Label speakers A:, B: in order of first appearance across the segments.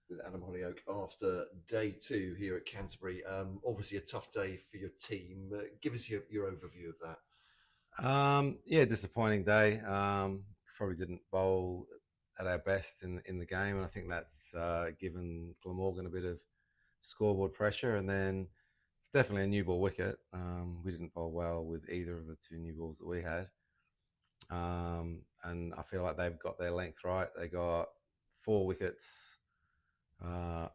A: with Adam Hollioake after day two here at Canterbury. Obviously, a tough day for your team. Give us your overview of that.
B: Yeah, disappointing day. Probably didn't bowl at our best in the game, and I think that's given Glamorgan a bit of scoreboard pressure. And then it's definitely a new ball wicket. We didn't bowl well with either of the two new balls that we had, and I feel like they've got their length right. They got 4 wickets, uh,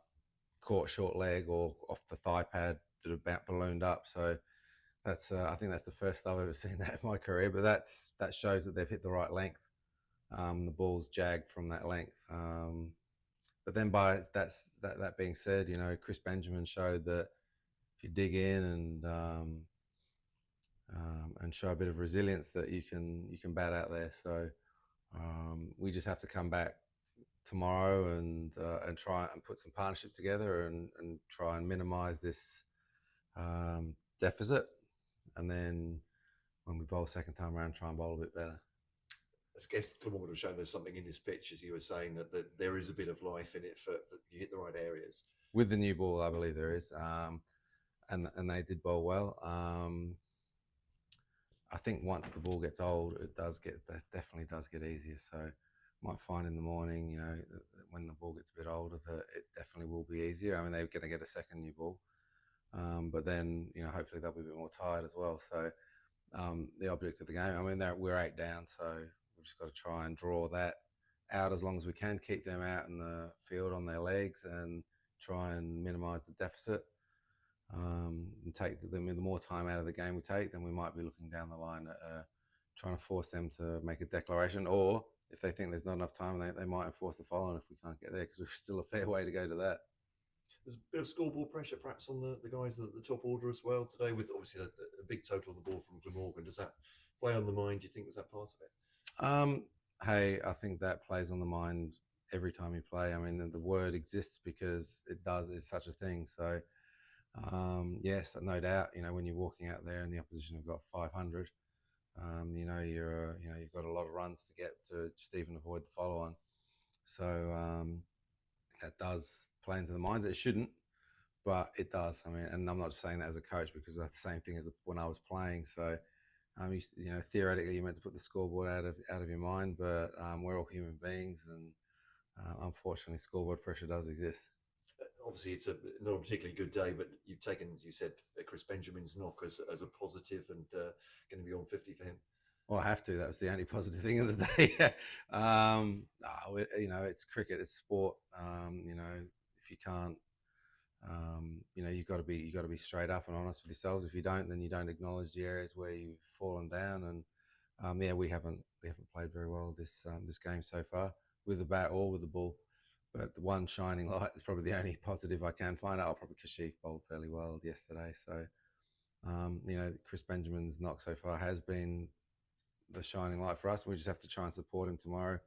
B: caught short leg or off the thigh pad that about ballooned up. So that's I think that's the first I've ever seen that in my career. But that shows that they've hit the right length. The ball's jagged from that length. But then that being said, Chris Benjamin showed that if you dig in and show a bit of resilience, that you can bat out there. So we just have to come back tomorrow and try and put some partnerships together and try and minimise this deficit, and then when we bowl second time around, try and bowl a bit better.
A: I guess Glamorgan have shown there's something in this pitch, as you were saying, that there is a bit of life in it for you hit the right areas.
B: With the new ball, I believe there is, and they did bowl well. I think once the ball gets old, that definitely does get easier. So might find in the morning, when the ball gets a bit older, that it definitely will be easier. I mean, they're going to get a second new ball, but then hopefully they'll be a bit more tired as well. So the object of the game, I mean, we're 8 down, so we've just got to try and draw that out as long as we can, keep them out in the field on their legs, and try and minimise the deficit. And take them. The more time out of the game we take, then we might be looking down the line at trying to force them to make a declaration, or if they think there's not enough time, they might enforce the follow-on if we can't get there, because we're still a fair way to go to that.
A: There's a bit of scoreboard pressure perhaps on the guys at the top order as well today, with obviously a big total on the board from Glamorgan. Does that play on the mind? Do you think was that part of it?
B: Um, hey, I think that plays on the mind every time you play. I mean, the word exists because it does. It's such a thing. So yes, no doubt. When you're walking out there and the opposition have got 500, you've got a lot of runs to get to just even avoid the follow on. So that does play into the minds. It shouldn't, but it does. I mean, and I'm not just saying that as a coach, because that's the same thing as when I was playing. So theoretically, you're meant to put the scoreboard out of your mind, but we're all human beings, and unfortunately, scoreboard pressure does exist.
A: Obviously, it's not a particularly good day, but you've taken, as you said, Chris Benjamin's knock as a positive, and going to be on 50 for him.
B: Well, I have to. That was the only positive thing of the day. It's cricket, it's sport. If you can't, you've got to be straight up and honest with yourselves. If you don't, then you don't acknowledge the areas where you've fallen down. And yeah, we haven't played very well this game so far, with the bat or with the ball. But the one shining light is probably the only positive I can find. Oh, probably Kashif bowled fairly well yesterday. So Chris Benjamin's knock so far has been the shining light for us. We just have to try and support him tomorrow.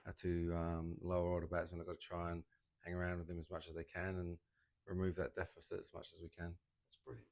B: Our two lower order batsmen have got to try and hang around with him as much as they can and remove that deficit as much as we can.
A: That's brilliant.